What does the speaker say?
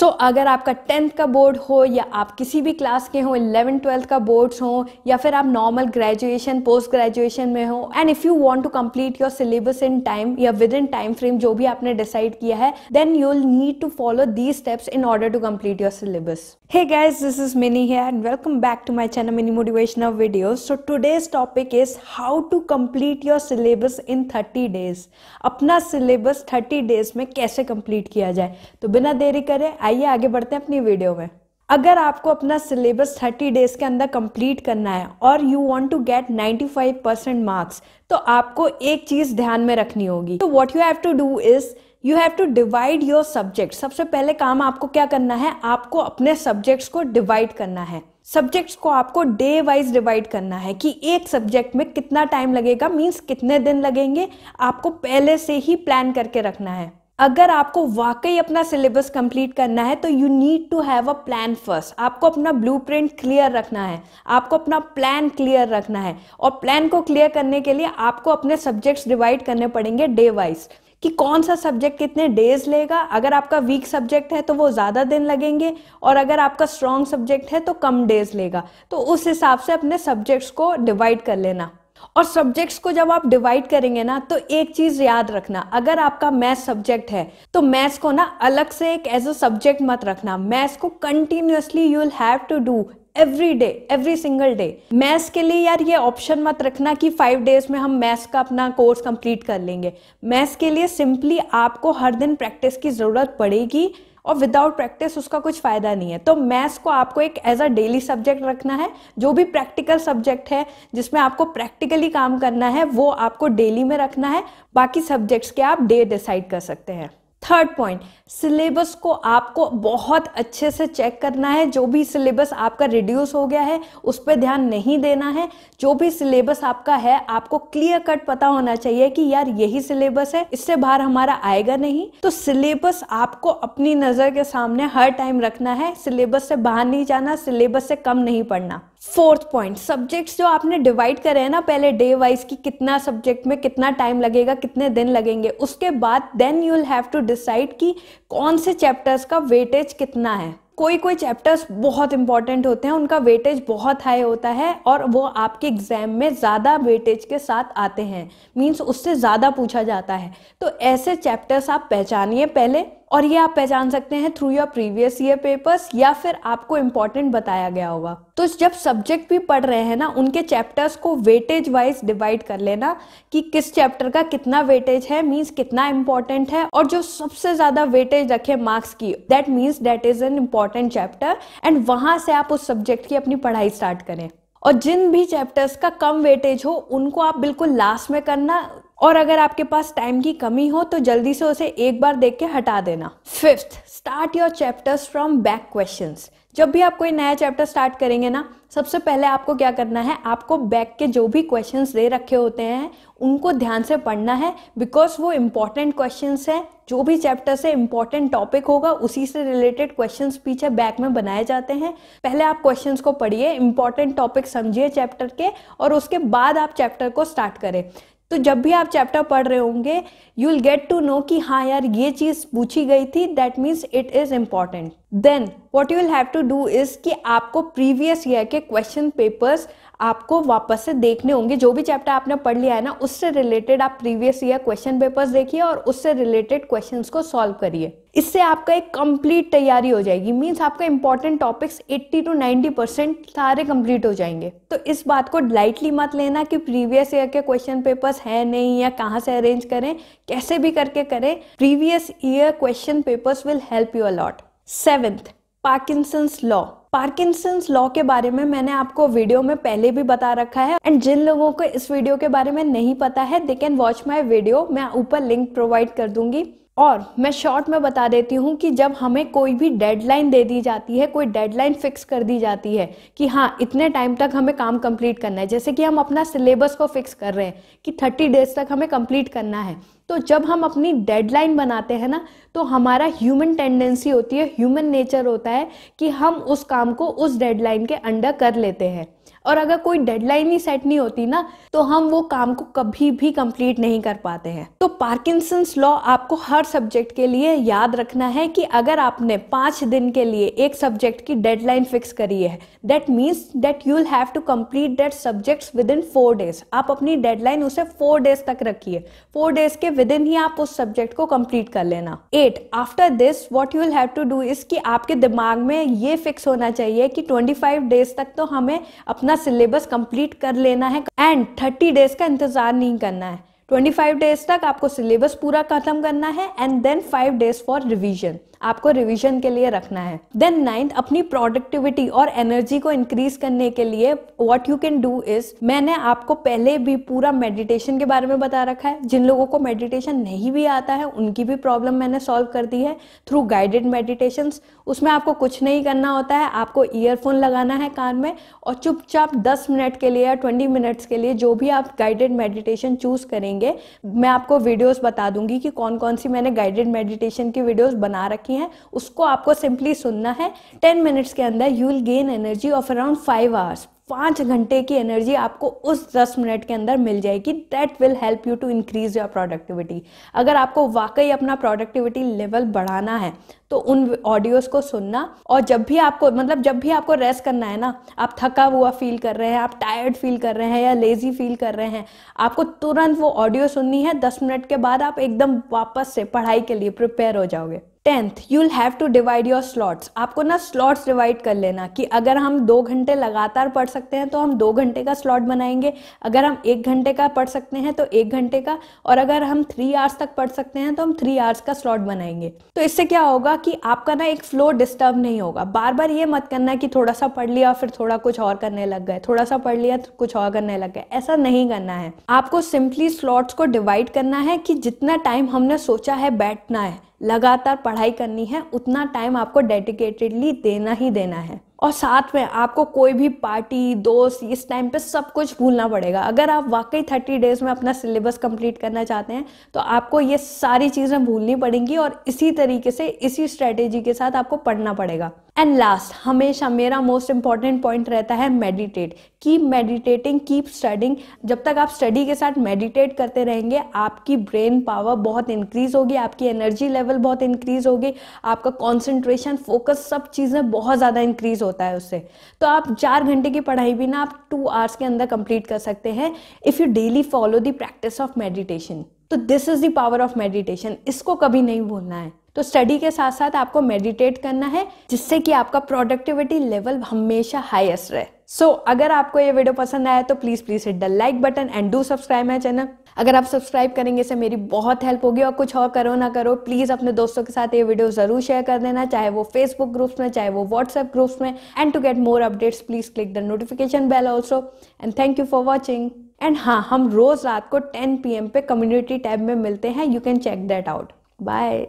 अगर आपका 10th का बोर्ड हो या आप किसी भी क्लास के हो, 11th-12th का बोर्ड्स हो या फिर आप नॉर्मल ग्रेजुएशन पोस्ट ग्रेजुएशन में हो, and if you want to complete your syllabus in time या विद इन टाइम फ्रेम जो भी आपने डिसाइड किया है, then you will need to follow these steps in order to complete your syllabus. Hey guys, this is Mini here and welcome back to my channel Mini Motivational Videos. So today's topic is how to complete your syllabus in 30 days. अपना syllabus 30 days में कैसे complete किया जाए. तो बिना देरी करे आइए आगे बढ़ते हैं अपनी वीडियो में. अगर आपको अपना सिलेबस 30 डेज के अंदर कंप्लीट करना है और you want to get 95% marks, तो आपको एक चीज ध्यान में रखनी होगी. तो what you have to do is you have to divide your subject. सबसे पहले काम आपको क्या करना है, आपको अपने सब्जेक्ट्स को डिवाइड करना है. सब्जेक्ट्स को आपको डे वाइज डिवाइड करना है कि एक सब्जेक्ट में कितना टाइम लगेगा, मीन्स कितने दिन लगेंगे, आपको पहले से ही प्लान करके रखना है. अगर आपको वाकई अपना सिलेबस कंप्लीट करना है तो you need to have a plan first. आपको अपना ब्लूप्रिंट क्लियर रखना है, आपको अपना प्लान क्लियर रखना है, और प्लान को क्लियर करने के लिए आपको अपने सब्जेक्ट्स डिवाइड करने पड़ेंगे डे वाइज कि कौन सा सब्जेक्ट कितने डेज लेगा. अगर आपका वीक सब्जेक्ट है तो वो ज़्यादा दिन लगेंगे, और अगर आपका स्ट्रॉन्ग सब्जेक्ट है तो कम डेज लेगा. तो उस हिसाब से अपने सब्जेक्ट्स को डिवाइड कर लेना. और सब्जेक्ट्स को जब आप डिवाइड करेंगे ना, तो एक चीज याद रखना, अगर आपका मैथ्स सब्जेक्ट है तो मैथ्स को ना अलग से एक एज अ सब्जेक्ट मत रखना. मैथ्स को continuously you will have to do every day, every single day. Maths के लिए यार ये ऑप्शन मत रखना कि 5 डेज में हम मैथ्स का अपना कोर्स कंप्लीट कर लेंगे. मैथ्स के लिए सिंपली आपको हर दिन प्रैक्टिस की जरूरत पड़ेगी, और विदाउट प्रैक्टिस उसका कुछ फायदा नहीं है. तो मैथ्स को आपको एक एज अ डेली सब्जेक्ट रखना है. जो भी प्रैक्टिकल सब्जेक्ट है जिसमें आपको प्रैक्टिकली काम करना है वो आपको डेली में रखना है. बाकी सब्जेक्ट्स के आप डे डिसाइड कर सकते हैं. थर्ड पॉइंट, सिलेबस को आपको बहुत अच्छे से चेक करना है. जो भी सिलेबस आपका रिड्यूस हो गया है उस पर ध्यान नहीं देना है. जो भी सिलेबस आपका है आपको क्लियर कट पता होना चाहिए कि यार यही सिलेबस है, इससे बाहर हमारा आएगा नहीं. तो सिलेबस आपको अपनी नजर के सामने हर टाइम रखना है. सिलेबस से बाहर नहीं जाना, सिलेबस से कम नहीं पढ़ना. फोर्थ पॉइंट, सब्जेक्ट्स जो आपने डिवाइड करे हैं ना पहले डे वाइज की कितना सब्जेक्ट में कितना टाइम लगेगा, कितने दिन लगेंगे, उसके बाद then you will have to decide कि कौन से चैप्टर्स का वेटेज कितना है. कोई कोई चैप्टर्स बहुत इंपॉर्टेंट होते हैं, उनका वेटेज बहुत हाई होता है और वो आपके एग्जाम में ज़्यादा वेटेज के साथ आते हैं, मीन्स उससे ज़्यादा पूछा जाता है. तो ऐसे चैप्टर्स आप पहचानिए पहले, और ये आप पहचान सकते हैं through your previous year papers या फिर आपको इंपॉर्टेंट बताया गया होगा. तो जब सब्जेक्ट भी पढ़ रहे हैं ना, उनके चैप्टर्स को वेटेज वाइज डिवाइड कर लेना कि किस चैप्टर का कितना वेटेज है, मीन्स कितना इंपॉर्टेंट है, और जो सबसे ज्यादा वेटेज रखे मार्क्स की, that means that is an important chapter, and वहां से आप उस सब्जेक्ट की अपनी पढ़ाई स्टार्ट करें. और जिन भी चैप्टर्स का कम वेटेज हो उनको आप बिल्कुल लास्ट में करना, और अगर आपके पास टाइम की कमी हो तो जल्दी से उसे एक बार देख के हटा देना. Fifth, start your chapters from back questions. जब भी आप कोई नया चैप्टर स्टार्ट करेंगे ना, सबसे पहले आपको क्या करना है, आपको बैक के जो भी क्वेश्चंस दे रखे होते हैं उनको ध्यान से पढ़ना है, बिकॉज वो इंपॉर्टेंट क्वेश्चंस हैं. जो भी चैप्टर से इंपॉर्टेंट टॉपिक होगा उसी से रिलेटेड क्वेश्चंस पीछे बैक में बनाए जाते हैं. पहले आप क्वेश्चंस को पढ़िए, इंपॉर्टेंट टॉपिक समझिए चैप्टर के, और उसके बाद आप चैप्टर को स्टार्ट करें. तो जब भी आप चैप्टर पढ़ रहे होंगे you will get to know कि हाँ यार ये चीज पूछी गई थी, that means it is important. Then what you will have to do is कि आपको प्रीवियस ईयर के क्वेश्चन पेपर्स आपको वापस से देखने होंगे. जो भी चैप्टर आपने पढ़ लिया है ना, उससे रिलेटेड आप प्रीवियस ईयर क्वेश्चन पेपर्स देखिए और उससे रिलेटेड क्वेश्चंस को सॉल्व करिए. इससे आपका एक कंप्लीट तैयारी हो जाएगी, मीन्स आपका इंपॉर्टेंट टॉपिक्स 80 to 90% सारे कंप्लीट हो जाएंगे. तो इस बात को लाइटली मत लेना कि प्रीवियस ईयर के क्वेश्चन पेपर्स है नहीं या कहाँ से अरेंज करें, कैसे भी करके करें. Previous year question papers will help you a lot. Seventh, Parkinson's law. Parkinson's law के बारे में मैंने आपको वीडियो में पहले भी बता रखा है, एंड जिन लोगों को इस वीडियो के बारे में नहीं पता है they can watch my video. मैं ऊपर लिंक प्रोवाइड कर दूंगी. और मैं शॉर्ट में बता देती हूँ कि जब हमें कोई भी डेडलाइन दे दी जाती है, कोई डेडलाइन फिक्स कर दी जाती है कि हाँ इतने टाइम तक हमें काम कंप्लीट करना है, जैसे कि हम अपना सिलेबस को फिक्स कर रहे हैं कि 30 डेज तक हमें कंप्लीट करना है. तो जब हम अपनी डेडलाइन बनाते हैं ना, तो हमारा ह्यूमन टेंडेंसी होती है, ह्यूमन नेचर होता है कि हम उस काम को उस डेडलाइन के अंडर कर लेते हैं. और अगर कोई डेडलाइन ही सेट नहीं होती ना तो हम वो काम को कभी भी कंप्लीट नहीं कर पाते हैं। तो पार्किंसंस लॉ आपको हर सब्जेक्ट के लिए याद रखना है कि अगर आपने 5 दिन के लिए एक सब्जेक्ट की डेडलाइन फिक्स करी है, that means that you will have to complete that subjects within 4 days. आप अपनी डेडलाइन उसे 4 डेज तक रखिए, 4 डेज के विद इन ही आप उस सब्जेक्ट को कंप्लीट कर लेना। 8 after this what you will have to do is कि आपके दिमाग में ये फिक्स होना चाहिए कि 25 डेज तक तो हमें अपना सिलेबस कंप्लीट कर लेना है एंड 30 डेज का इंतजार नहीं करना है। 25 डेज तक आपको सिलेबस पूरा खत्म करना है and then 5 days for revision, आपको रिवीजन के लिए रखना है। देन 9th, अपनी प्रोडक्टिविटी और एनर्जी को इंक्रीज करने के लिए what you can do is, मैंने आपको पहले भी पूरा मेडिटेशन के बारे में बता रखा है। जिन लोगों को मेडिटेशन नहीं भी आता है उनकी भी प्रॉब्लम मैंने सॉल्व कर दी है थ्रू गाइडेड मेडिटेशंस। उसमें आपको कुछ नहीं करना होता है, आपको ईयरफोन लगाना है कान में और चुपचाप 10 मिनट के लिए या 20 मिनट्स के लिए जो भी आप गाइडेड मेडिटेशन चूज करेंगे, मैं आपको वीडियोस बता दूंगी कि कौन कौन सी मैंने गाइडेड मेडिटेशन की वीडियोस बना रखी हैं, उसको आपको सिंपली सुनना है। 10 मिनट्स के अंदर you will gain energy of around 5 hours. 5 घंटे की एनर्जी आपको उस 10 मिनट के अंदर मिल जाएगी। That will help you to increase your productivity. अगर आपको वाकई अपना प्रोडक्टिविटी लेवल बढ़ाना है तो उन ऑडियोज को सुनना, और जब भी आपको रेस्ट करना है ना, आप थका हुआ फील कर रहे हैं, आप टायर्ड फील कर रहे हैं या लेजी फील कर रहे हैं, आपको तुरंत वो ऑडियो सुननी है। 10 मिनट के बाद आप एकदम वापस से पढ़ाई के लिए प्रिपेयर हो जाओगे। 10th, you will have to divide your slots. आपको ना स्लॉट्स डिवाइड कर लेना कि अगर हम 2 घंटे लगातार पढ़ सकते हैं तो हम 2 घंटे का स्लॉट बनाएंगे, अगर हम 1 घंटे का पढ़ सकते हैं तो 1 घंटे का, और अगर हम 3 आवर्स तक पढ़ सकते हैं तो हम 3 आवर्स का स्लॉट बनाएंगे। तो इससे क्या होगा कि आपका ना एक फ्लो डिस्टर्ब नहीं होगा। बार बार ये मत करना कि थोड़ा सा पढ़ लिया फिर थोड़ा कुछ और करने लग गए, थोड़ा सा पढ़ लिया तो कुछ और करने लग गए, ऐसा नहीं करना है। आपको सिंपली स्लॉट्स को डिवाइड करना है कि जितना टाइम हमने सोचा है बैठना है, लगातार पढ़ाई करनी है, उतना टाइम आपको डेडिकेटेडली देना ही देना है। और साथ में आपको कोई भी पार्टी, दोस्त, इस टाइम पे सब कुछ भूलना पड़ेगा। अगर आप वाकई 30 डेज में अपना सिलेबस कंप्लीट करना चाहते हैं तो आपको ये सारी चीज़ें भूलनी पड़ेंगी और इसी तरीके से, इसी स्ट्रेटेजी के साथ आपको पढ़ना पड़ेगा। एंड लास्ट, हमेशा मेरा मोस्ट इंपॉर्टेंट पॉइंट रहता है meditate. Keep meditating, keep studying. जब तक आप स्टडी के साथ मेडिटेट करते रहेंगे आपकी ब्रेन पावर बहुत इंक्रीज होगी, आपकी एनर्जी लेवल बहुत इंक्रीज होगी, आपका कॉन्सेंट्रेशन, फोकस, सब चीज़ें बहुत ज़्यादा इंक्रीज होता है उससे। तो आप 4 घंटे की पढ़ाई भी ना आप 2 आवर्स के अंदर कंप्लीट कर सकते हैं if you daily follow the practice of meditation. तो this is the power of meditation, इसको कभी नहीं भूलना है। तो स्टडी के साथ साथ आपको मेडिटेट करना है जिससे कि आपका प्रोडक्टिविटी लेवल हमेशा हाईएस्ट रहे। सो अगर आपको ये वीडियो पसंद आया तो please hit the like button and do subscribe my channel. अगर आप सब्सक्राइब करेंगे से मेरी बहुत हेल्प होगी, और कुछ और करो ना करो प्लीज अपने दोस्तों के साथ ये वीडियो जरूर शेयर कर देना, चाहे वो फेसबुक ग्रुप्स में, चाहे वो व्हाट्सएप ग्रुप्स में। And to get more updates please click the notification bell also. And thank you for watching. And हाँ, हम रोज रात को 10 PM पे कम्युनिटी टैब में मिलते हैं, you can check that out. Bye.